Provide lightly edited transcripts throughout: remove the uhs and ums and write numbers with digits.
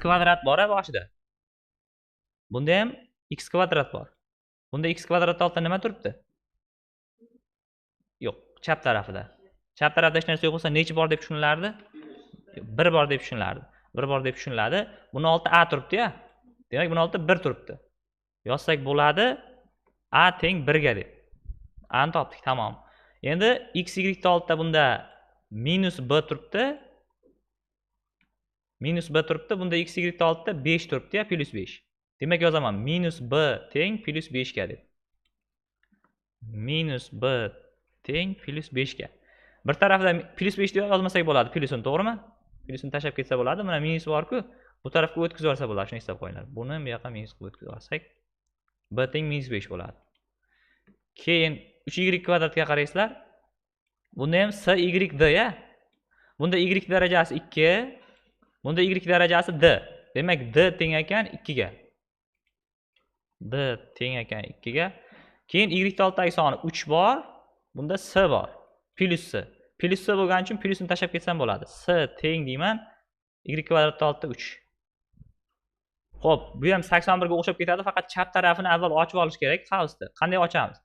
kvadrat bor boshida. Bunda ham x kvadrat bor. Bunda x kvadrat altida nima turibdi? Yo'q, chap tarafida. Chap tarafda hech narsa yo'q bo'lsa, necha bor deb tushunilardi? 1 bor deb tushunilardi. 1 bor deb tushuniladi. Buni olti a turibdi-ya. Demak, buni olti 1 turibdi. Yozsak bo'ladi a teng 1 ga deb. A ni topdik, tamom. Endi x y ta oltida bunda minus b turibdi. Minus b turibdi. Bunda x y ta oltida 5 turibdi-ya, plus 5. Demak, yozaman minus b teng plus 5 ga deb. Minus b teng plus 5 ga. Bir tarafda plus 5 deb yozmasak bo'ladi, plusini, to'g'rimi? Plusini tashlab ketsa bo'ladi. Mana minus bor-ku, bu tarafga o'tkazib yuborsa bo'ladi, shuni hisob qo'yinglar. Buni bu yoqqa minus qilib o'tkazib yuborsak, b teng minus 5 bo'ladi. Keyin 3y kvadratga qaraysizlar. Bunda ham s y d ya. Bunda y darajasi 2, bunda y darajasi d. Demak, d teng ekan 2 ga. D teng ekan 2 ga. Keyin y ta oltidagi soni 3 bor. Bunda s bor. Plus s. Plus s bo'lgani uchun plusni tashlab ketsam bo'ladi. S teng deyman. Y kvadrat oltida 3. Xo'p, bu ham 81 ga o'xshab ketadi, faqat chap tarafini avval ochib olish kerak qavsni. Qanday ochamiz?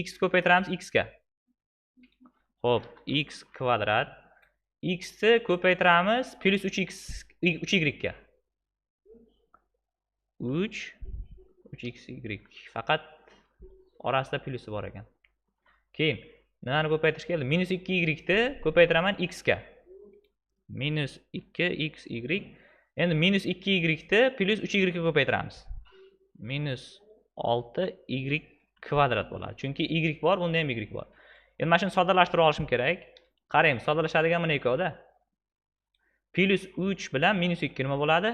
X ko'paytiramiz x ga. Xo'p, x kvadrat x ni ko'paytiramiz plus 3x 3y ga. 3xy. Faqat orasida plusi bor ekan. Keyin nimani ko'paytirish keldi? Minus 2y ni ko'paytiraman x ga. Minus 2xy. Endi minus 2y ni plus 3y ga ko'paytiramiz. Minus 6y kvadrat bo'ladi. Chunki y bor, bunda ham y bor. Endi mana shuni soddalashtirib olishim kerak. Qaraymiz, soddalashadigan mana ikkovda. Plus 3 bilan minus 2 nima bo'ladi?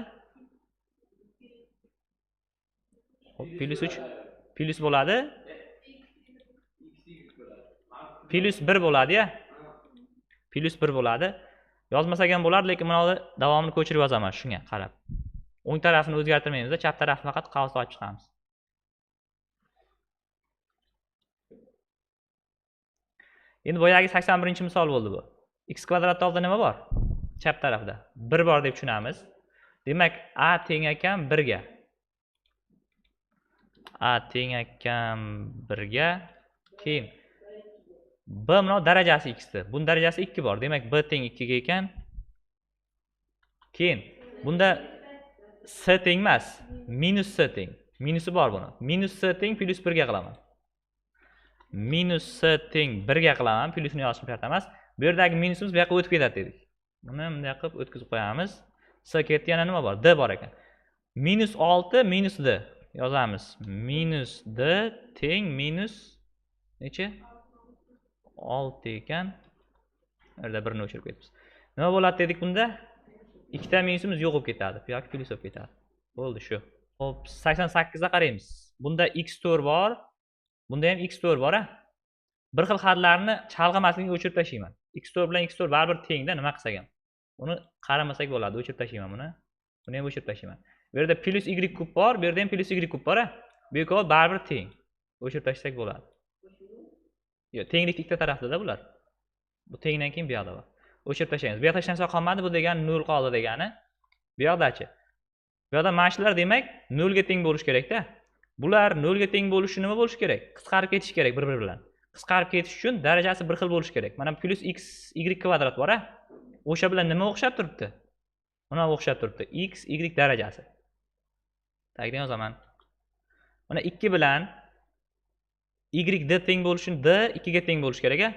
Xo'p, plus 3 plus bo'ladi. Plus 1 bo'ladi-ya. Plus 1 bo'ladi. Yozmasak ham bo'lardi, lekin mana davomini ko'chirib yozaman shunga qarab. O'ng tarafini o'zgartirmaymiz, chap tarafni faqat qavsga ochib chiqamiz. Endi boyagi 81-misol bo'ldi bu. X kvadrat oldida nima bor? Chap tarafda 1 bor deb tushunamiz. Demak, a teng ekan 1 ga. A teng ekan 1 ga. Keyin b mana darajasi x ni. Bunda darajasi 2 bor. Demak, b teng 2 ga ekan. Keyin bunda s teng emas, minus s teng. Minusi bor buni. Minus s teng plus 1 ga qilaman. Minus s teng 1 ga qilaman, plusini yozishim shart emas. Bu yerdagi minusimiz bu yoqqa o'tib ketadi dedik. Buni bunday qilib o'tkazib qo'yamiz. S ketdi, yana nima bor? D bor ekan. Minus 6 minus d yozamiz. Minus d teng minus necha? 6 ekan. Yerda 1 ni o'chirib ketibmiz. Nima bo'ladi dedik bunda? Ikkita minusimiz yo'q bo'lib ketadi. Bu yoqqa plus bo'lib ketadi. Bo'ldi shu. Xo'p, 88 ga qaraymiz. Bunda x4 bor. Bunda ham x4 bor-a? Bir xil xatlarni chalg'imaslikka o'chirib tashlayman. x4 bilan x4 baribir tengda, nima qilsak ham. Uni qaramasak bo'ladi, o'chirib tashlayman buni. Buni ham o'chirib tashlayman. Bu yerda plus y kub bor, bu yerda ham plus y kub bor-a? Bu ikkovi baribir teng. O'chirib tashlasak bo'ladi. Yo'q, tenglik ikkita tarafda-da bular. Bu tengdan keyin bu yoqda bor. O'chirib tashlaymiz. Bu yoqda hech narsa qolmadi, bu degani 0 qoldi degani. Bu yoqdachi? Bu yoqda mana shular demak 0 ga teng bo'lish kerak-da. Bular 0 ga teng bo'lishi nima bo'lishi kerak? Qisqarib ketish kerak bir-biri bilan. Qisqarib ketish uchun darajasi bir xil bo'lishi kerak. Mana plus x y kvadrat bor-a? O'sha bilan nima o'xshab turibdi? Mana o'xshab turibdi. X y darajasi. Tagdan yozaman. Mana 2 bilan y d teng bo'lishi d 2 ga teng bo'lishi kerak-a?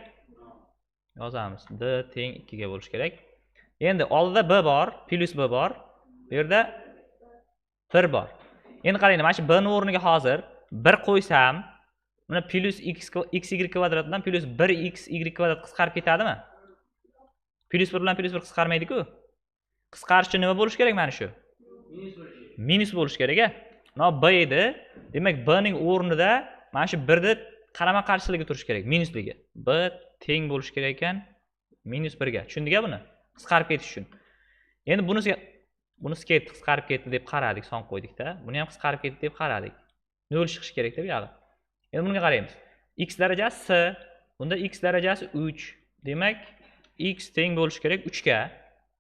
Yozamiz. D teng 2 ga bo'lishi kerak. Endi oldida b bor, plus b bor. Bu yerda 1 bor. Endi qaranglar, mana shu b ni o'rniga hozir 1 qo'ysam, mana plus x y kvadrat bilan plus 1x y kvadrat qisqarib ketadimi? Plus 1 bilan plus 1 qisqarmaydi-ku. Qisqarish uchun nima bo'lishi kerak mana shu? Minus bo'lishi kerak-a? Mana b edi. Demak, b ning o'rnida mana shu 1 ni qarama-qarshiligi turishi kerak, minusligi. B teng bo'lishi kerak ekan minus 1 ga. Tushundik-a buni? Qisqarib ketish uchun. Endi bunisi ketdi, qisqarib ketdi deb qaradik, son qo'ydik-da. Buni ham qisqarib ketdi deb qaradik. 0 chiqishi kerak-da bu yoqda. Endi bunga qaraymiz. X darajasi s, bunda x darajasi 3. Demak, x teng bo'lishi kerak 3 ga.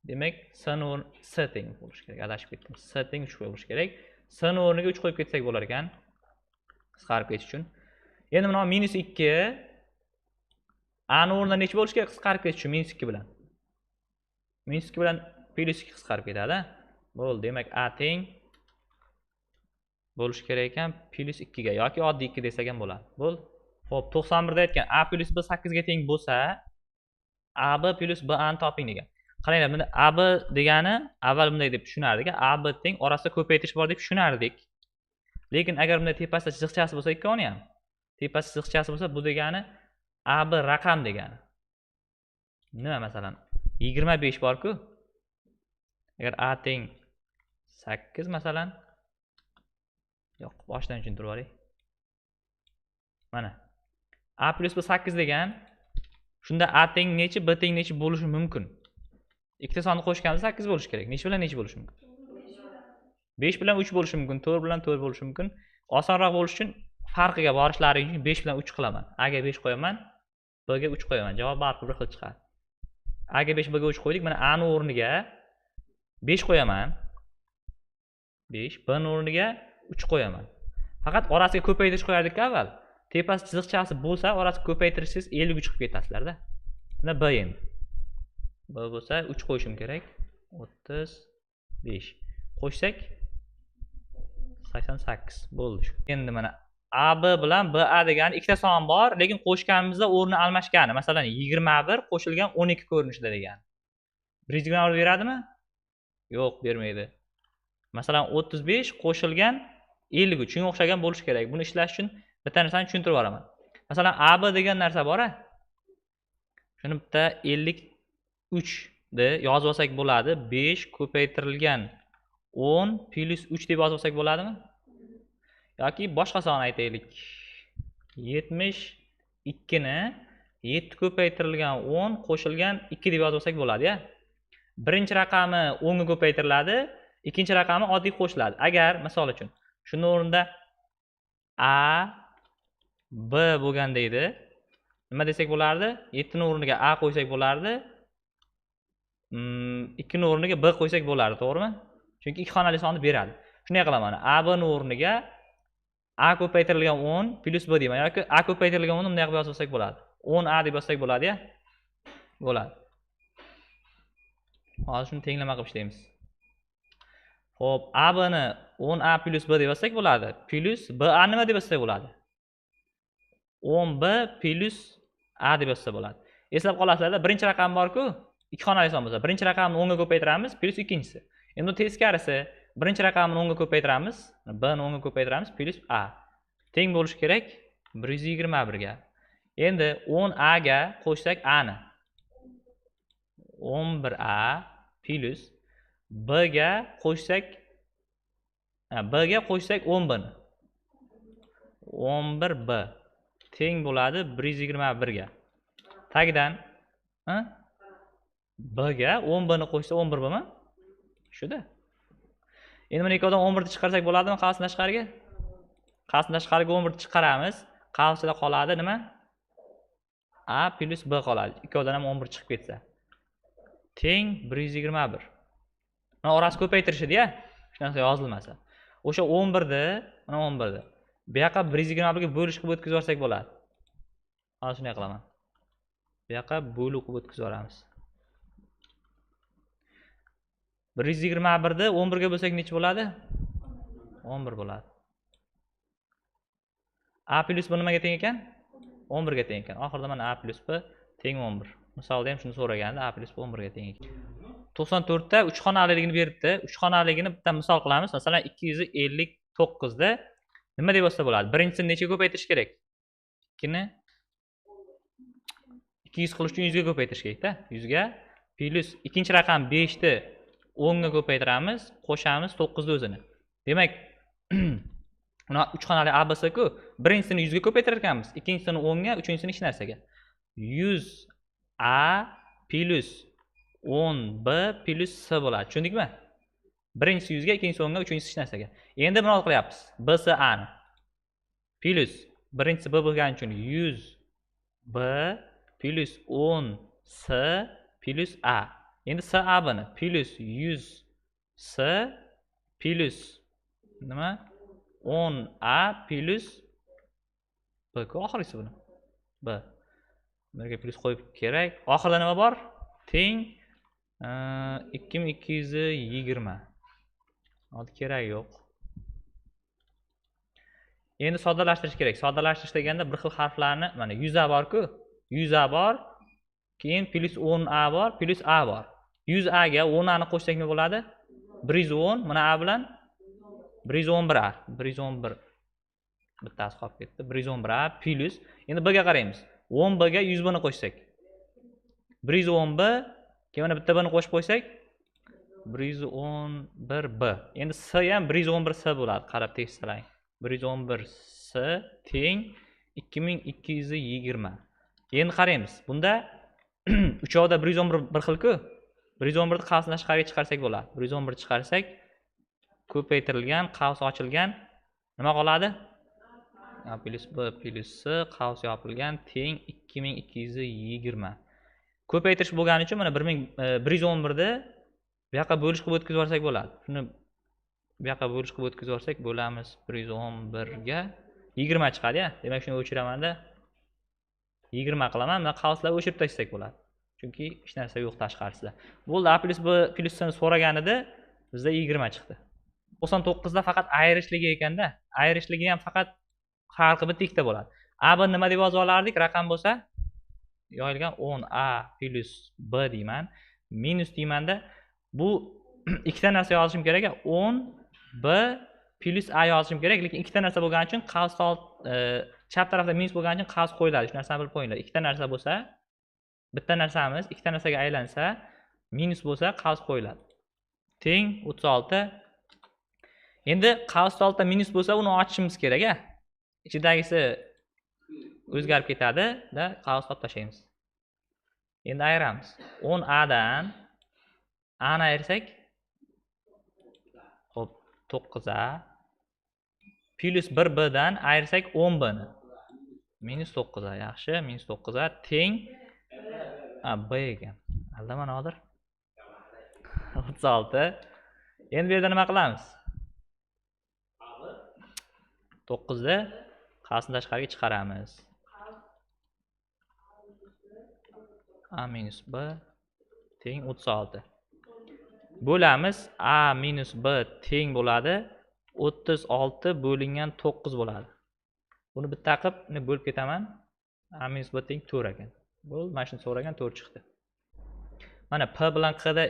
Demak, s o'rni s teng bo'lishi kerak. Adashib ketdim. S teng 3 bo'lishi kerak. S ni o'rniga 3 qo'yib ketsak bo'lar ekan. Qisqarib ketish uchun. Endi mana -2 a ni o'rnida necha bo'lishi kerak qisqarib ketish uchun -2 bilan? -2 bilan +2 qisqarib ketadi. Bo'ldi. Demak, a teng bo'lishi kerak ekan +2 ga yoki oddiy 2 desak ham bo'ladi. Bo'ldi. Xo'p, 91 da aytgan a + b 8 ga teng bo'lsa, ab + ba ni toping degan. Qaranglar, bunda ab degani avval bunday deb tushunardik. Ab teng orasida ko'paytirish bor deb tushunardik. Lekin agar bunda tepasida chiziqchasi bo'lsa ikkovini ham, tepasida chiziqchasi bo'lsa, bu degani ab raqam degani. Nima masalan? 25 bor-ku. Agar a teng 8 masalan, yo'q, boshdan tushuntirib yuboray. Mana. A + b 8 degan, shunda a teng necha, b teng necha bo'lishi mumkin? Ikkita sonni qo'shganimizda 8 bo'lishi kerak. Necha bilan necha bo'lishi mumkin? 5 bilan 3 bo'lishi mumkin, 4 bilan 4 bo'lishi mumkin. Osonroq bo'lish uchun farqiga borishlari uchun 5 bilan 3 qilaman. A ga 5 qo'yaman, b ga 3 qo'yaman. Javob baribir bir xil chiqadi. A ga 5, b ga 3 qo'ydik. Mana a ni o'rniga 5 qo'yaman. 5, b ni o'rniga 3 qo'yaman. Faqat orasiga ko'paytirish qo'yardik-ku avval. Tepasi chiziqchasi bo'lsa, orasiga ko'paytirishsiz 53 qilib ketasizlar-da. Mana b endi. B bo'lsa 3 qo'yishim kerak. 35. Qo'shsak 88 bo'ldi. Endi mana AB bilan BA degan ikkita son bor, lekin qo'shganimizda o'rni almashgani. Masalan, 21 qo'shilgan 12 ko'rinishida degan. 121 beradimi? Yo'q, bermaydi. Masalan, 35 qo'shilgan 53 shunga o'xshagan bo'lishi kerak. Buni ishlash uchun bitta narsani tushuntirib boraman. Masalan, AB degan narsa bor-a? Shuni bitta 53 ni yozib olsak bo'ladi. 5 ko'paytirilgan 10 plus 3 deb yozib olsak bo'ladimi? Yoki boshqa son aytaylik. 72 ni 7 ko'paytirilgan 10 qo'shilgan 2 deb yozib olsak bo'ladi-ya. Birinchi raqami 10 ga ko'paytiriladi, ikkinchi raqami oddiy qo'shiladi. Agar misol uchun shuni o'rnida a b bo'lganda edi, nima desak bo'lardi? 7 ni o'rniga a qo'ysak bo'lardi. 2 ni o'rniga b qo'ysak bo'lardi, to'g'rimi? Chunki ikki xonali sonni beradi. Shunday qilaman. A b ni o'rniga a ko'paytirilgan 10 plus b deyman yoki a ko'paytirilgan 10 ni bunday qilib yozib olsak bo'ladi. 10 a deb yozsak bo'ladi-ya? Bo'ladi. Hozir shuni tenglama qilib ishlaymiz. Xo'p, a b ni 10 a plus b deb yozsak bo'ladi. Plus b a nima deb yozsak bo'ladi? 10 b plus a deb yozsa bo'ladi. Eslab qolasizlar-da, birinchi raqam bor-ku, ikki xonali son bo'lsa, birinchi raqamni 10 ga ko'paytiramiz plus ikkinchisi. Endi teskarisi, birinchi raqamni 10 ga ko'paytiramiz, b ni 10 ga ko'paytiramiz plus a. Teng bo'lishi kerak 121 ga. Endi 10a ga qo'shsak a ni 11a plus b ga qo'shsak 10b ni 11b teng bo'ladi 121 ga. Tagidan b ga 10b ni qo'shsa 11b mi? Shu-da. Endi mana ikkovdan 11 ni chiqarsak bo'ladimi qavsdan tashqariga? Qavsdan tashqariga 11 ni chiqaramiz. Qavsida qoladi nima? A plus b qoladi. Ikkovdan ham 11 chiqib ketsa. Teng 121. Mana orasi ko'paytirishdi-ya. Shunday yozilmasa. O'sha 11 ni, mana 11 ni. Bu yoqqa 121 ga bo'lish qilib o'tkazib yorsak bo'ladi. Hozir shunday qilaman. Bu yoqqa bo'luv qilib o'tkazib yoramiz. 121 ni 11 ga bo'lsak necha bo'ladi? 11 bo'ladi. A plus b nimaga teng ekan? 11 ga teng ekan. Oxirida mana a plus b teng 11. Misolda ham shuni so'raganda a plus b 11 ga teng ekan. 94 da 3 xonaliligini beribdi. 3 xonaligini bitta misol qilamiz. Masalan 259 da nima deb yozsa bo'ladi? Birinchisini nechaga ko'paytirish kerak? 2 ni 200 qilish uchun 100 ga ko'paytirish kerak-da. 100 ga plus ikkinchi raqam 5 ni 10 ga ko'paytiramiz, qo'shamiz 9 ni o'zini. Demak, mana 3 xonali ABC-ku, birinchisini 100 ga ko'paytirar ekanmiz, ikkinchisini 10 ga, uchinchisini hech narsaga. 100a plus 10b plus c bo'ladi. Tushundikmi? Birinchisi 100 ga, ikkinchisi 10 ga, uchinchisi hech narsaga. Endi buni qilyapmiz. BCA ni plus birinchisi b bo'lgani uchun 100b plus 10c plus a. Endi s a bni plus 100 s plus nima 10 a plus b ku oxirgisi buni b birga plus qo'yib kerak. Oxirida nima bor? Teng 2220. Hozir kerak yo'q. Endi soddalashtirish kerak. Soddalashtirish deganda bir xil harflarni mana 100 a bor-ku, 100 a bor, keyin plus 10 a bor, plus a bor. 100 a ga 10 a ni qo'shsak nima bo'ladi? 110 mana a bilan 111 a. 111 bittasi qolib ketdi. 111 a plus endi b ga qaraymiz. 10 b ga 100 b ni qo'shsak 110 b, keyin mana bitta b ni qo'shib qo'ysak 111 b. Endi s ham 111 s bo'ladi. Qarab tekstlang. 111 s teng 2220. Endi qaraymiz. Bunda uchovda 111 bir xil-ku. 111 ni qavsdan tashqariga chiqarsak bo'ladi. 111 chiqarsak ko'paytirilgan, qavs ochilgan nima qoladi? A plus b plus s qavs yopilgan teng 2220. Ko'paytirish bo'lgani uchun mana 111 ni bu yoqqa bo'lish qilib o'tkazib yuborsak bo'ladi. Shuni bu yoqqa bo'lish qilib o'tkazib yuborsak bo'lamiz 111 ga 20 chiqadi-ya. Demak shuni o'chiraman-da. 20 qilaman. Mana qavslarni o'chirib tashlasak bo'ladi. Chunki hech narsa yo'q tashqarisida. Bo'ldi, a plus b plus s ni so'raganida bizda 20 chiqdi. 99 da faqat ayrishligi ekanda, ayrishligi ham faqat farqi bitta ikkita bo'ladi. A b nima deb yozib olardik? Raqam bo'lsa yoyilgan 10 a plus b deyman, minus deymanda bu ikkita narsa yozishim kerak. 10 b plus a yozishim kerak, lekin ikkita narsa bo'lgani uchun qavs chap tarafda minus bo'lgani uchun qavs qo'yiladi. Shu narsani bilib qo'yinglar. Ikkita narsa bo'lsa, bitta narsamiz ikkita narsaga aylansa, minus bo'lsa qavs qo'yiladi. Teng 36. Endi qavs oltida minus bo'lsa, uni ochishimiz kerak-a. Ichidagisi o'zgarib ketadi da qavs olib tashlaymiz. Endi ayiramiz. 10 a dan a ni ayirsak, xo'p, 9 a plus 1 b dan ayirsak 10 b ni. Minus 9 a, yaxshi, minus 9 a teng b ekan. Aldaman hozir. 36. Endi bu yerda nima qilamiz? 9 ni qavsni tashqariga chiqaramiz. a minus b teng 36. Bo'lamiz a minus b teng bo'ladi 36 bo'lingan 9 bo'ladi. Buni bitta qilib bo'lib ketaman. a minus b teng 4 ekan. Bo'ldi, mana shuni so'ragan 4 chiqdi. Mana p bilan q da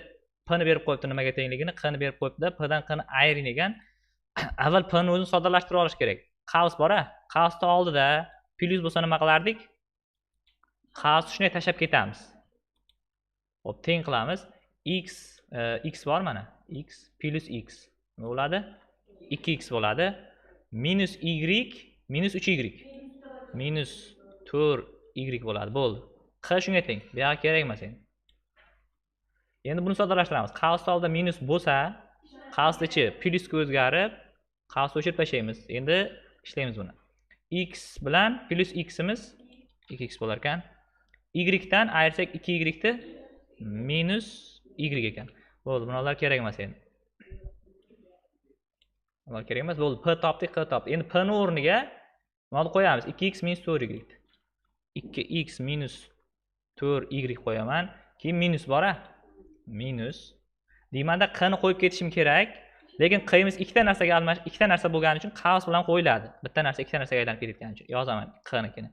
p ni berib qo'yibdi nimaga tengligini, q ni berib qo'yibdi. P dan q ni ayiring degan. Avval p ni o'zini soddalashtirib olish kerak. Qavs bor-a? Qavsni oldida plus bo'lsa nima qilardik? Qavsni shunday tashab ketamiz. Xo'p, teng qilamiz. X bor mana. X plus x. Nima bo'ladi? 2x bo'ladi. Minus y minus 3y. Minus 4y bo'ladi. Bo'ldi. Q shunga teng. Bu yoqqa kerak emas endi. Endi buni soddalashtiramiz. Qavsni oldida minus bo'lsa, qavsni ichi plusga o'zgarib, qavsni o'chirib tashlaymiz. Endi ishlaymiz buni. X bilan plus ximiz 2x bo'lar ekan. Y dan ayirsak 2y ni minus y ekan. Bo'ldi, bunalar kerak emas endi. Bunalar kerak emas. Bo'ldi, p topdik, q topdik. Endi p ni o'rniga nima qo'yamiz? 2x minus 4y. 2x minus 4y qo'yaman. Keyin minus bor-a? Minus. Deymanda q ni qo'yib ketishim kerak. Lekin qimiz ikkita narsaga ikkita narsa bo'lgani uchun qavs bilan qo'yiladi. Bitta narsa ikkita narsaga aylanib ketayotgani uchun yozaman q nikini.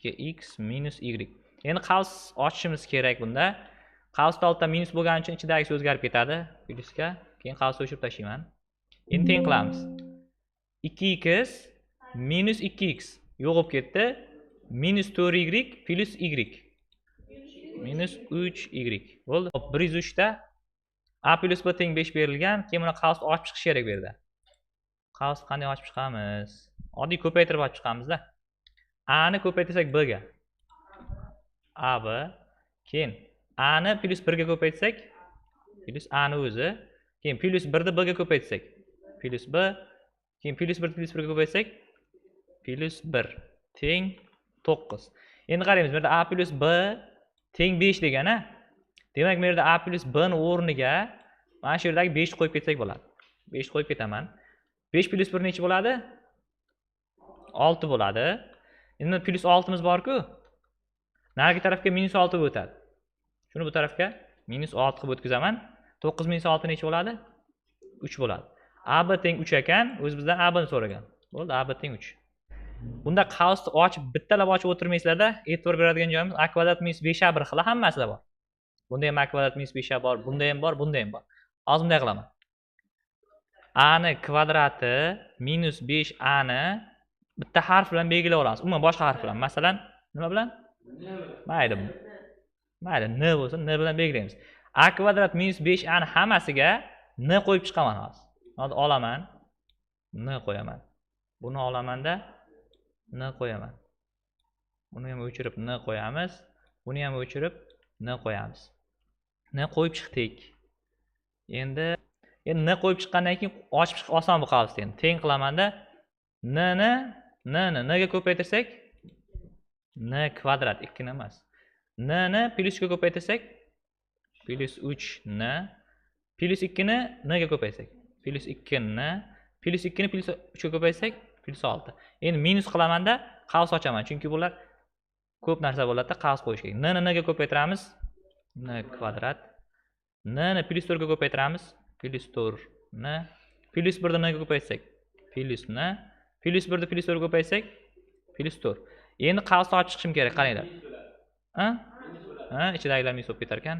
2x minus y. Endi qavs ochishimiz kerak bunda. Qavsda oldida minus bo'lgani uchun ichidagisi o'zgarib ketadi plusga. Keyin qavsni o'chirib tashlayman. Endi teng qilamiz. 2x minus 2x yo'q bo'lib ketdi. Minus 4y plus y. Minus 3y. Bo'ldi. 103 da a plus b teng 5 berilgan. Keyin buni qavsni ochib chiqish kerak bu yerda. Qavsni qanday ochib chiqamiz? Oddiy ko'paytirib ochib chiqamiz-da. A ni ko'paytirsak b ga. A b. Keyin a ni plus 1 ga ko'paytsak plus a ni o'zi. Keyin plus 1 ni b ga ko'paytsak plus b. Keyin plus 1 plus 1 ga ko'paytsak plus 1 teng 9. Endi qaraymiz. Bu yerda a plus b teng 5 degani. Demak, bu yerda a plus b ni o'rniga mana shu yerdagi 5 ni qo'yib ketsak bo'ladi. 5 ni qo'yib ketaman. 5 plus 1 necha bo'ladi? 6 bo'ladi. Endi plus 6 miz bor-ku. Narigi tarafga minus 6 bo'lib o'tadi. Shuni bu tarafga minus 6 qilib o'tkazaman. 9 minus 6 necha bo'ladi? 3 bo'ladi. AB teng 3 ekan, o'zi bizdan AB ni so'ragan. Bo'ldi, AB teng 3. Bunda qausni ochib, bittalab ochib o'tirmaysizlarda, e'tibor beradigan joyimiz a kvadrat minus 5a1 xila hammasida bor. Bunda ham a kvadrat minus 5a bor, bunda ham bor, bunda ham bor. Hozir bunday qilaman. A ni kvadrati minus 5a ni bitta harf bilan belgilab olamiz. Umuman boshqa harf bilan. Masalan, nima bilan? Mayli. Mayli, n bo'lsin, n bilan belgilaymiz. A kvadrat minus 5a ni hammasiga n qo'yib chiqaman hozir. Hozir olaman, n qo'yaman. Buni olamanda n qo'yaman. Buni ham o'chirib n qo'yamiz. Buni ham o'chirib n qo'yamiz. N qo'yib chiqdik. Endi n qo'yib chiqqandan keyin ochib chiqib oson bu qavsni endi. Teng qilamanda n ga ko'paytirsak n kvadrat 2 emas. N plusga ko'paytirsak plus 3 n plus 2 ni n ga ko'paytirsak plus 2 n plus 2 ni plus 3 ga ko'paytirsak plus 6. Endi minus qilamanda qavs ochaman, chunki bular ko'p narsa bo'ladi-da, qavs qo'yish kerak. N ga ko'paytiramiz n kvadrat. N plus 4 ga ko'paytiramiz plus 4 n plus 1 ni n ga ko'paytirsak plus n plus 1 ni plus 4 ga ko'paytirsak plus 4. Endi qavsni ochib chiqishim kerak, qaranglar. Ichidagilar minus bo'lib ketar ekan.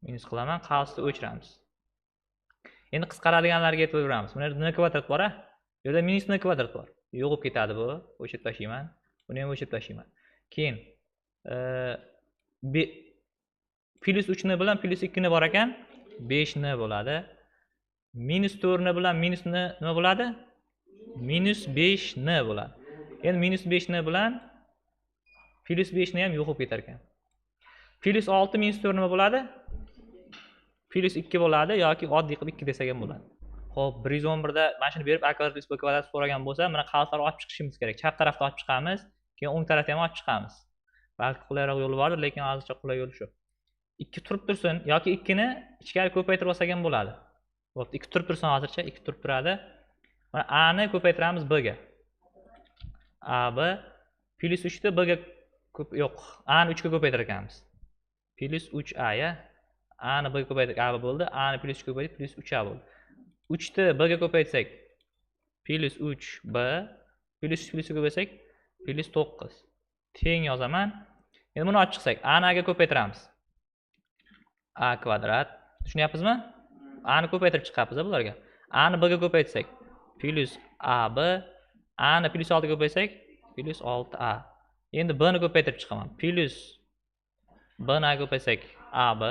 Minus qilaman, qavsni o'chiramiz. Endi qisqaradiganlarga e'tibor beramiz. Bunda n kvadrat bor-a? Bu yerda minus n kvadrat bor. Yo'q bo'lib ketadi bu. O'chirib tashlayman. Buni ham o'chirib tashlayman. Keyin plus 3 n bilan plus 2 n bor ekan, 5 n bo'ladi. Minus 4 n bilan minus n nima bo'ladi? Minus 5 n bo'ladi. Endi minus 5 n bilan plus 5 n ham yo'q bo'lib ketar ekan. Plus 6 minus 4 nima bo'ladi? Plus 2 bo'ladi yoki oddiy qilib 2 desak ham bo'ladi. Xo'p, 111 da mana shuni berib a kvadrat plus b kvadrat so'ragan bo'lsa, mana qavslarni ochib chiqishimiz kerak. Chap tarafda ochib chiqamiz, keyin o'ng tarafda ham ochib chiqamiz. Balki qulayroq yo'li bordir, lekin hozircha qulay yo'li shu. 2 turib tursin yoki 2 ni ichkari ko'paytirib olsak ham bo'ladi. Bo'pti, 2 turib tursin hozircha, 2 turib turadi. Mana a ni ko'paytiramiz b ga. AB plus 3 ni b ga yo'q, a ni 3 ga ko'paytirganmiz. Plus 3a ya. A ni b ga ko'paytirdik, a bo'ldi. A ni plus 3 ga ko'paytirdik, plus 3a bo'ldi. 3 ni b ga ko'paytsak plus 3b, plus 3 ga ko'paytsak plus 9. Teng yozaman. Endi buni ochib chiqsak, a ni a ga ko'paytiramiz. A kvadrat. Tushunyapsizmi? A ni ko'paytirib chiqamiz bularga. A ni b ga ko'paytsak plus ab, a ni plus 6 ga ko'paytsak plus 6a. Endi b ni ko'paytirib chiqaman. Plus b ni a ga ko'paytsak ab,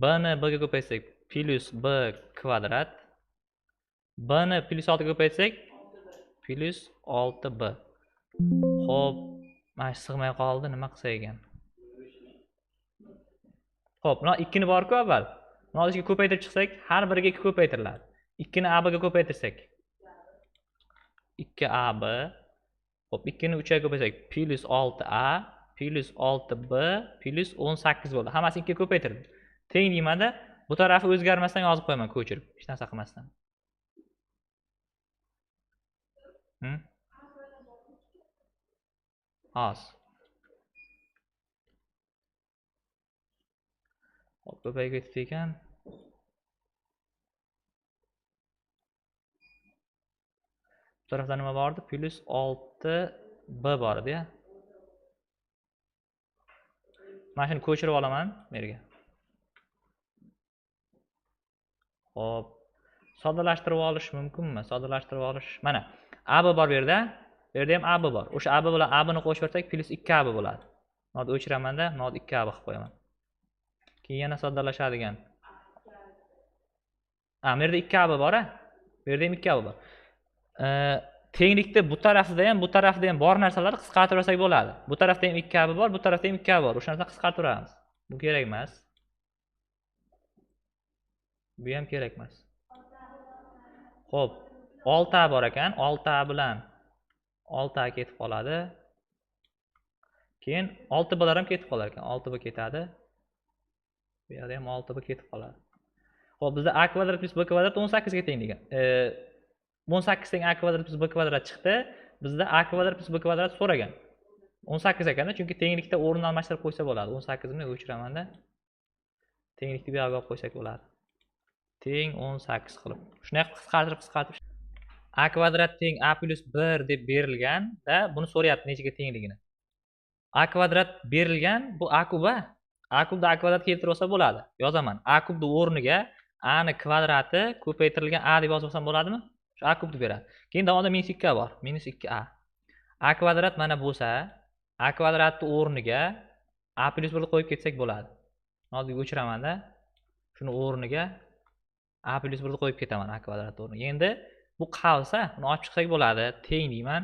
b ni b ga ko'paytsak plus b kvadrat. B ni plus 6 ga ko'paytsak plus 6b. Xo'p, mana sig'may qoldi, nima qilsa ekan? Xo'p, mana 2 ni bor-ku avval. Mana ichiga ko'paytirib chiqsak, har biriga 2 ko'paytiriladi. 2 ni ab ga ko'paytirsak 2ab. Xo'p, 2 ni 3 ga ko'paytirsak plus 6a plus 6b plus 18 bo'ldi. Hammasi 2 ga ko'paytirdi. Teng deymanda, bu tarafi o'zgarmasdan yozib qo'yaman, ko'chirib, hech narsa qilmasdan. Hozir. Hop, ko'payib ketdi ekan. Bu tarafda nima bor edi? Plus 6b bor edi-ya. Mana shuni ko'chirib olaman bu yerga. Hop. Soddalashtirib olish mumkinmi? Soddalashtirib olish. Mana AB bor bu yerda. Bu yerda ham AB bor. O'sha AB bilan AB ni qo'shib bersak plus 2AB bo'ladi. Mana o'chiramanda, mana 2AB qilib qo'yaman. Keyin yana soddalashadigan. Bu yerda 2AB bor-a? Bu yerda ham 2AB bor. Tenglikda bu tarafida ham, bu tarafida ham bor narsalarni qisqartirib olsak bo'ladi. Bu tarafda ham 2AB bor, bu tarafda ham 2AB bor. O'sha narsani qisqartiramiz. Bu kerak emas. Bu ham kerak emas. Xo'p, 6A bor ekan, 6A bilan 6A ketib qoladi. Keyin 6 blar ham ketib qolar ekan. 6 b ketadi. Bu yerda ham 6 b ketib qoladi. Xo'p, bizda a kvadrat plus b kvadrat 18 ga teng degan. 18 teng a kvadrat plus b kvadrat chiqdi. Bizda a kvadrat plus b kvadrat so'ragan. 18 ekanda, chunki tenglikda o'rin almashtirib qo'ysa bo'ladi. 18 ni o'chiraman-da. Tenglikni bu yerga olib qo'ysak bo'ladi. Teng 18 qilib. Shunday qisqartirib a kvadrat teng a plus 1 deb berilgan-da, buni so'rayapti nechaga tengligini. A kvadrat berilgan, bu a kub a. A kubni a kvadrat keltirib olsa bo'ladi. Yozaman. A kubni o'rniga a ni kvadrati ko'paytirilgan a deb yozib olsam bo'ladimi? Shu a kubni beradi. Keyin davomida -2a bor. -2a. A kvadrat mana bo'lsa, a kvadratni o'rniga a plus 1 ni qo'yib ketsak bo'ladi. Hozir o'chiraman-da. Shuni o'rniga a plus 1 ni qo'yib ketaman a kvadrat o'rniga. Endi bu qolsa, uni olib chiqsak bo'ladi. Teng deyman.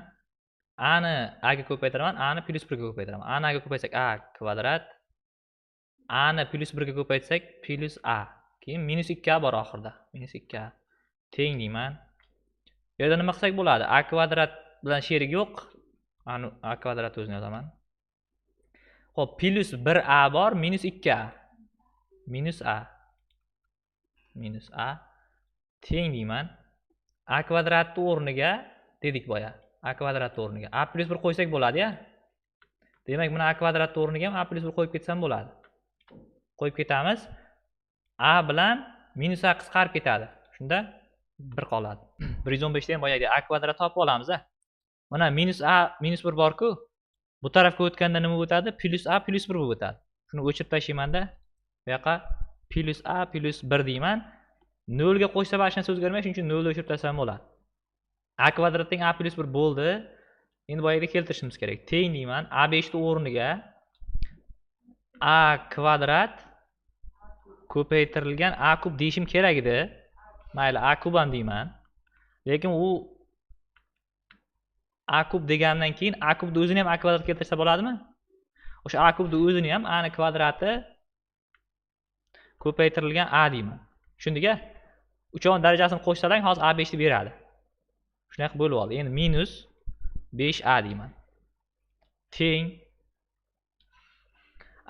A ni a ga ko'paytiraman, a ni plus 1 ga ko'paytiraman. A ni a ga ko'paytsak a kvadrat, a ni plus 1 ga ko'paytsak plus a. Keyin -2a bor oxirida. -2a. Teng deyman. Bu yerda nima qilsak bo'ladi? A kvadrat bilan sherik yo'q. A kvadrat o'zini yozaman. Xo'p, plus 1a bor, -2a. -a. Teng deyman. A kvadratni o'rniga dedik boya. A kvadratni o'rniga a plus 1 qo'ysak bo'ladi-ya. Demak, buni a kvadratni o'rniga ham a plus 1 qo'yib ketsam bo'ladi. Qo'yib ketamiz. A bilan -a qisqarib ketadi. Shunda 1 qoladi. 115 da ham boyagi a kvadrat topib olamiz-a. Mana -a -1 bor-ku. Bu tarafga o'tganda nima o'tadi? Plus a plus 1 bo'lib o'tadi. Shuni o'chirib tashlayman-da. Bu yoqqa plus a plus 1 deyman. 0 ga qo'shsa hech narsa o'zgarmaydi, shuning uchun 0 ni o'chirib tashlashim bo'ladi. A kvadrat teng a plus 1 bo'ldi. Endi boyaga keltirishimiz kerak. Teng deyman. A5 ni o'rniga a kvadrat ko'paytirilgan a kub deyishim kerak edi. Mayli, a kub ham deyman. Lekin u a kub degandan keyin a kubni o'zini ham a kvadrat keltirsa bo'ladimi? O'sha a kubni o'zini ham a ni kvadrati ko'paytirilgan a deyman. Tushundik-a? Uchovini darajasini qo'shsalang, hozir a5 ni beradi. Shunday bo'lib oldi. Endi -5a deyman. Teng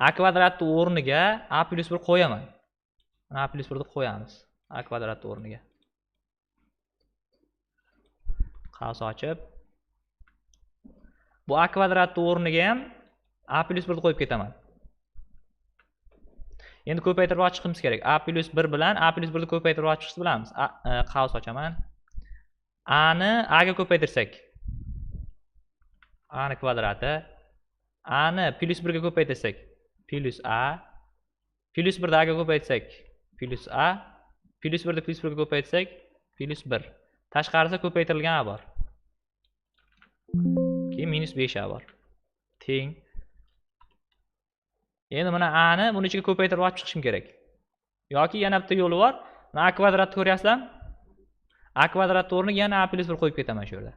a kvadratni o'rniga a plus 1 qo'yaman. Mana a plus 1 ni qo'yamiz. A kvadratni o'rniga. Qavs ochib. Bu a kvadratni o'rniga ham a plus 1 ni qo'yib ketaman. Endi ko'paytirib chiqishimiz kerak. A plus 1 bilan a plus 1 ni ko'paytirib chiqishni bilamiz. Qavs ochaman. A ni a ga ko'paytirsak, a ni kvadrati, a ni plus 1 ga ko'paytirsak, plus a, plus 1 ni a ga ko'paytirsak, plus a, plus 1 ni plus 1 ga ko'paytirsak, plus 1. Tashqarida ko'paytirilgan a bor. Keyin -5a bor. Teng. Endi mana a ni buni ichiga ko'paytirib olib chiqishim kerak. Yoki yana bitta yo'li bor. Mana a kvadratni ko'ryapsizmi? A kvadratni o'rniga yana a plus 1 qo'yib ketaman shu yerda.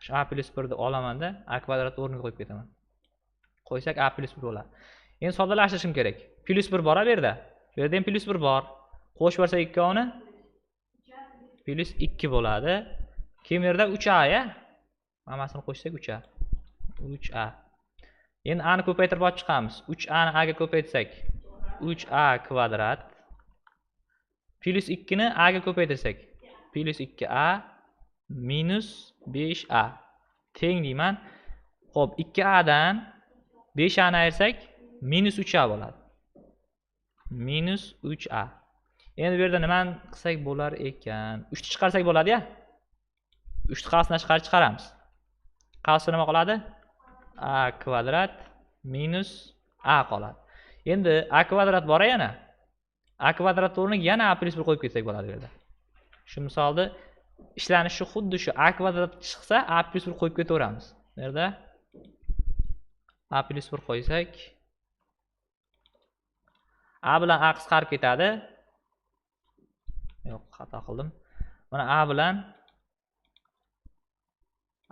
Shu a plus 1 ni olaman-da, a kvadratni o'rniga qo'yib ketaman. Qo'ysak a plus 1 bo'ladi. Endi soddalashtirishim kerak. Plus 1 bor bu yerda. Bu yerda ham plus 1 bor. Qo'shib yuborsak ikkovini plus 2 bo'ladi. Keyin bu yerda 3a ya. Hammasini qo'shsak 3a. 3a. Endi a ni ko'paytirib olib chiqamiz. 3a ni a ga ko'paytirsak 3a kvadrat plus 2 ni a ga ko'paytirsak plus 2a minus 5a teng deyman. Xo'p, 2a dan 5a ni ayirsak minus 3a bo'ladi. Minus 3a. Endi bu yerda nimani qilsak bo'lar ekan? 3 ni chiqarsak bo'ladi-ya? 3 ni qavsdan chiqaramiz. Qavsda nima qoladi? A kvadrat minus a qoladi. Endi a kvadrat bor yana. A kvadrat o'rniga yana a plus 1 qo'yib ketsak bo'ladi bu yerda. Shu misolda ishlanishi xuddi shu. A kvadrat chiqsa a plus 1 qo'yib ketaveramiz. Bu yerda a plus 1 qo'ysak a bilan a qisqarib ketadi. Yo'q, xato qildim. Mana a bilan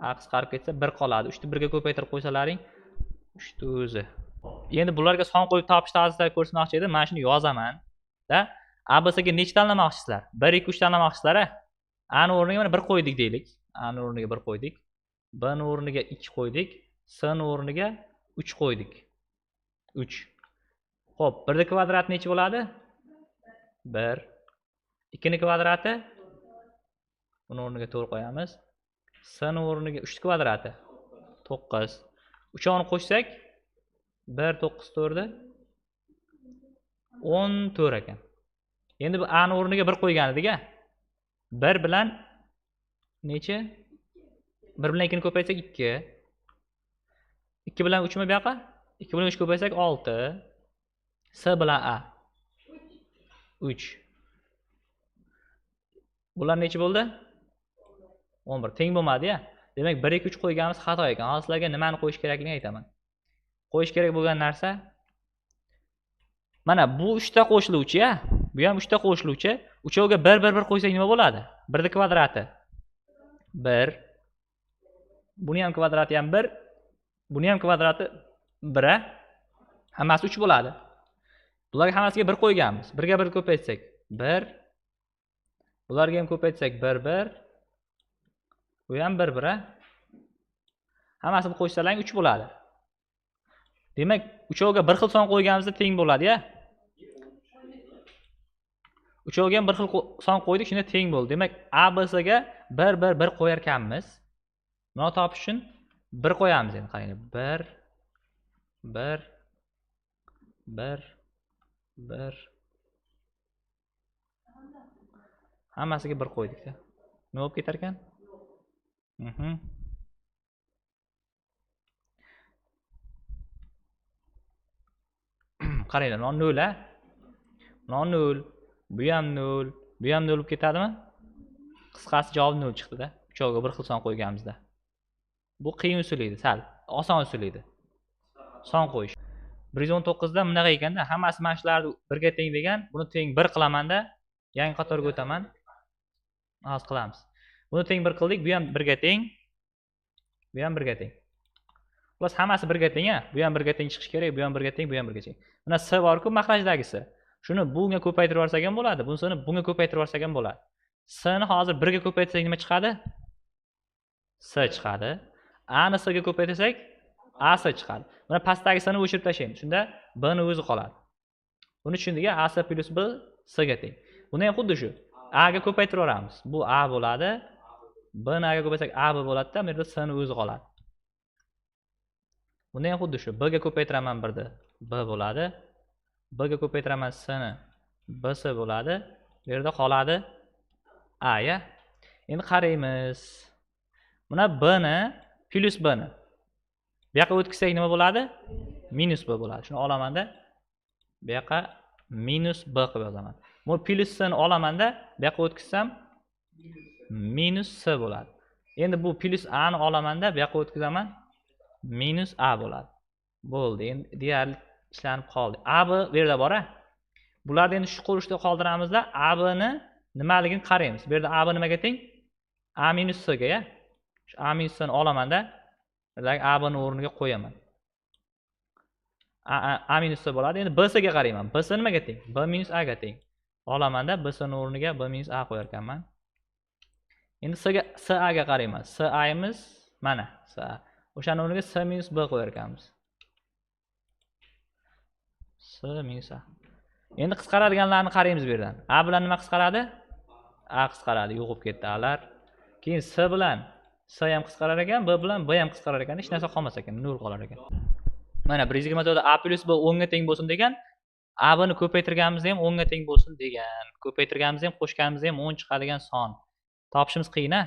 a qisqarib ketsa 1 qoladi. 3 ni 1 ga ko'paytirib qo'ysalaring 3 ni o'zi. Endi bularga son qo'yib topish tarzida ko'rsatmoqchi edim. Men shuni yozaman. Da a b s ga nechta tanlamoqchisizlar? 1 2 3 tanlamoqchisizlar-a? A ni o'rniga mana 1 qo'ydik deylik. A ni o'rniga 1 qo'ydik. B ni o'rniga 2 qo'ydik. S ni o'rniga 3 qo'ydik. 3. Xo'p, 1 ning kvadrati necha bo'ladi? 1. 2 ning kvadrati? Buni o'rniga 4 qo'yamiz. S ning o'rniga 3 ning kvadrati 9. 3 qo'shsak 1 9 4 14 ekan. Endi bu a ning o'rniga 1 qo'ygan edik-a. 1 bilan necha? 1 bilan 2 ni ko'paytsak 2. 2 bilan 3 mi bu yoqqa? 2 bilan 3 ko'paysak 6. S bilan a 3. Bular necha bo'ldi? 11. Teng bo'lmadi-ya. Demak 1 2 3 qo'yganimiz xato ekan. Hozir sizlarga nimani qo'yish kerakligini aytaman. Qo'yish kerak bo'lgan narsa mana bu 3 ta qo'shiluvchi-ya. Bu ham 3 ta qo'shiluvchi. Uchoviga 1 1 1 qo'ysak nima bo'ladi? 1 ning kvadrati 1. Buni ham kvadrati ham 1. Buni ham kvadrati 1 a. Hammasi 3 bo'ladi. Bularga hammasiga 1 qo'yganmiz. 1 ga 1 ko'paytsak 1. Bularga ham ko'paytsak 1 1. Bu ham 1 1 a. Hammasini qo'shsalang 3 bo'ladi. Demak, uchoviga bir xil son qo'yganimizda teng bo'ladi-ya. Uchoviga ham bir xil son qo'ydik, shunda teng bo'ldi. Demak, A B S ga 1 1 1 qo'yar ekanmiz. Buni topish uchun 1 qo'yamiz endi. Qarang, 1 1 1 1 hammasiga 1 qo'ydik-da. Nima bo'lib ketar ekan? Qaranglar, non 0 a. Non 0. Bu ham 0. Bu ham 0 bo'lib ketadimi? Qisqasi javob 0 chiqdi-da. Uchoviga bir xil son qo'yganimizda. Bu qiyin usul edi, sal oson usul edi. Son qo'yish. 119 da bunaqa ekanda, hammasi mana shularni 1 ga teng degan, buni teng 1 qilaman-da, yangi qatorga o'taman. Hozir qilamiz. Buni teng 1 qildik, bu ham 1 ga teng. Bu ham 1 ga teng. Plus hammasi 1 ga teng-a. Bu ham 1 ga teng chiqish kerak, bu ham 1 ga teng, bu ham 1 ga teng. Mana S bor-ku, maxrajdagisi. Shuni bunga ko'paytirib yuborsak ham bo'ladi, bunisini bunga ko'paytirib yuborsak ham bo'ladi. S ni hozir 1 ga ko'paytirsak nima chiqadi? S chiqadi. A ni S ga ko'paytirsak A S chiqadi. Mana pastdagi S ni o'chirib tashlaymiz. Shunda B ni o'zi qoladi. Buni tushundik-a? A S plus B S ga teng. Buni ham xuddi shu. A ga ko'paytirib yuboramiz. Bu A bo'ladi. B ni A ga ko'paytirsak A B bo'ladi-da, bu yerda S ni o'zi qoladi. Buni ham xuddi shu. B ga ko'paytiraman 1 ni B bo'ladi. B ga ko'paytiraman S ni B S bo'ladi. Bu yerda qoladi A ya. Endi qaraymiz. Mana B ni plus B ni. Bu yoqqa o'tkazsak nima bo'ladi? Minus B bo'ladi. Shuni olaman-da. Bu yoqqa minus B qilib yozaman. Bu plus S ni olaman-da, bu yoqqa o'tkazsam minus S bo'ladi. Endi bu plus A ni olaman-da, bu yoqqa o'tkazaman minus A bo'ladi. Bo'ldi. Endi deyarli ishlanib qoldi. A B bu yerda bor-a. Bularni endi shu qurilishda qoldiramizda, A B ni nimaligini qaraymiz. Bu yerda A B nimaga teng? A minus S ga, ya. Shu A minus S ni olaman-da, A B ni o'rniga qo'yaman. A minus S bo'ladi. Endi B S ga qarayman. B S nimaga teng? B minus A ga teng. Olaman-da, B S ni o'rniga B minus A qo'yar ekanman. Endi S A ga qarayman. S A imiz mana S A. O'shaning o'rniga S minus B qo'yar ekanmiz. S minus A. Endi qisqaradiganlarni qaraymiz bu yerdan. A bilan nima qisqaradi? A qisqaradi, yo'qib ketdi A'lar. Keyin S bilan S ham qisqarar ekan, B bilan B ham qisqarar ekan, hech narsa qolmas ekan, 0 qolar ekan. Mana 124 da A plus B 10 ga teng bo'lsin degan, A B ni ko'paytirganimizda ham 10 ga teng bo'lsin degan. Ko'paytirganimizda ham qo'shganimizda ham 10 chiqadigan son. Topishimiz qiyin-a?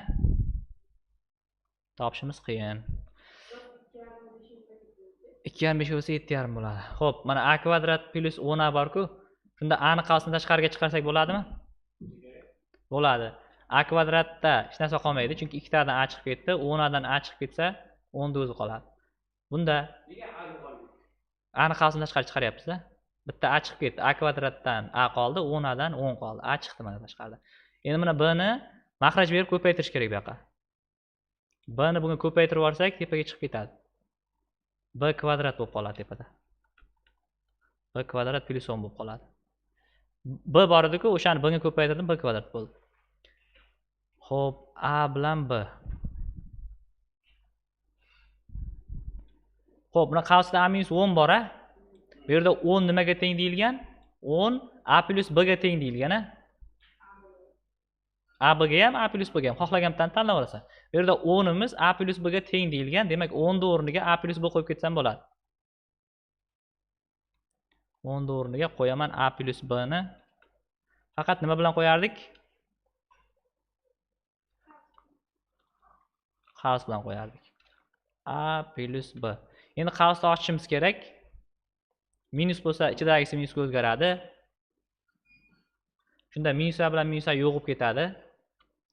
Topishimiz qiyin. 2,5 bo'lsa 7,5 bo'ladi. Xo'p, mana A kvadrat plus 10A bor-ku. Shunda A ni qavsini tashqariga chiqarsak bo'ladimi? Bo'ladi. A kvadratda hech narsa qolmaydi, chunki 2 tadan A chiqib ketdi. 10 dan A chiqib ketsa, 10 da o'zi qoladi. Bunda A ni qavsini tashqariga chiqaryapmiz-da. Bitta A chiqib ketdi. A kvadratdan A qoldi, 10 dan 10 qoldi. A chiqdi mana tashqarida. Endi mana B ni maxraj berib ko'paytirish kerak bu yoqqa. B ni bunga ko'paytirib yuborsak, tepaga chiqib ketadi. B kvadrat bo'lib qoladi tepada. B kvadrat plus 10 bo'lib qoladi. B bor edi-ku, o'shani B ga ko'paytirdim, B kvadrat bo'ldi. Xo'p, A bilan B. Xo'p, buni qavsda a minus 10 bor a. Bu yerda 10 nimaga teng deyilgan? 10 a plus b ga teng deyilgan a. A b ga ham a plus b ga ham xohlagan bittani tanlab olasan. Bu yerda 10 imiz a plus b ga teng deyilgan. Demak, 10 ni o'rniga a plus b qo'yib ketsam bo'ladi. 10 ni o'rniga qo'yaman a plus b ni. Faqat nima bilan qo'yardik? Qavs bilan qo'yardik. A plus b. Endi qavsni ochishimiz kerak. Minus bo'lsa, ichidagisi minusga o'zgaradi. Shunda minuslar bilan minuslar yo'q bo'lib ketadi.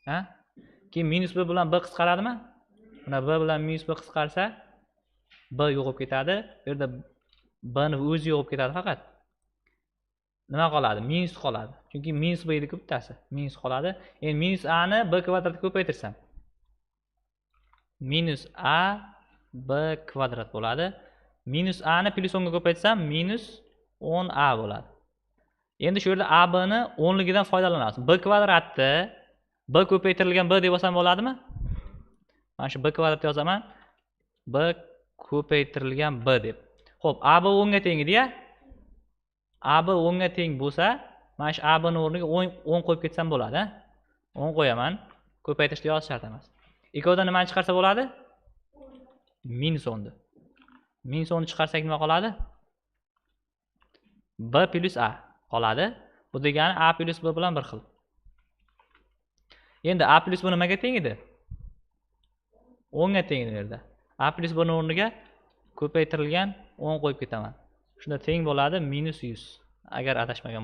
Ha? Keyin minus b bilan b qisqaradimi? Mana b bilan minus b qisqarsa, b yo'q bo'lib ketadi. Bu yerda b ni o'zi yo'q bo'lib ketadi faqat. Nima qoladi? Minus qoladi. Chunki minus b edi bittasi. Minus qoladi. Endi minus a ni b kvadratga ko'paytirsam. Minus a b kvadrat bo'ladi. Minus a ni plus 10 ga ko'paytsam minus 10a bo'ladi. Endi shu yerda a b ni 10 ligidan foydalanamiz. B kvadratni b ko'paytirilgan b deb olsam bo'ladimi? Mana shu b kvadrat yozaman. B ko'paytirilgan b deb. Xo'p, a b 10 ga teng edi-ya. A b 10 ga teng bo'lsa, mana shu a b ni o'rniga 10 qo'yib ketsam bo'ladi, ha? 10 qo'yaman. Ko'paytirishni yozish shart emas. Ikkovidan nimani chiqarsa bo'ladi? Minus 10 ni. Minus 10 ni chiqarsak nima qoladi? B plus a qoladi. Bu degani a plus b bilan bir xil. Endi a plus b nimaga teng edi? 10 ga teng edi bu yerda. A plus b ni o'rniga ko'paytirilgan 10 qo'yib ketaman. Shunda teng bo'ladi minus 100. Agar adashmagan bo'lsam.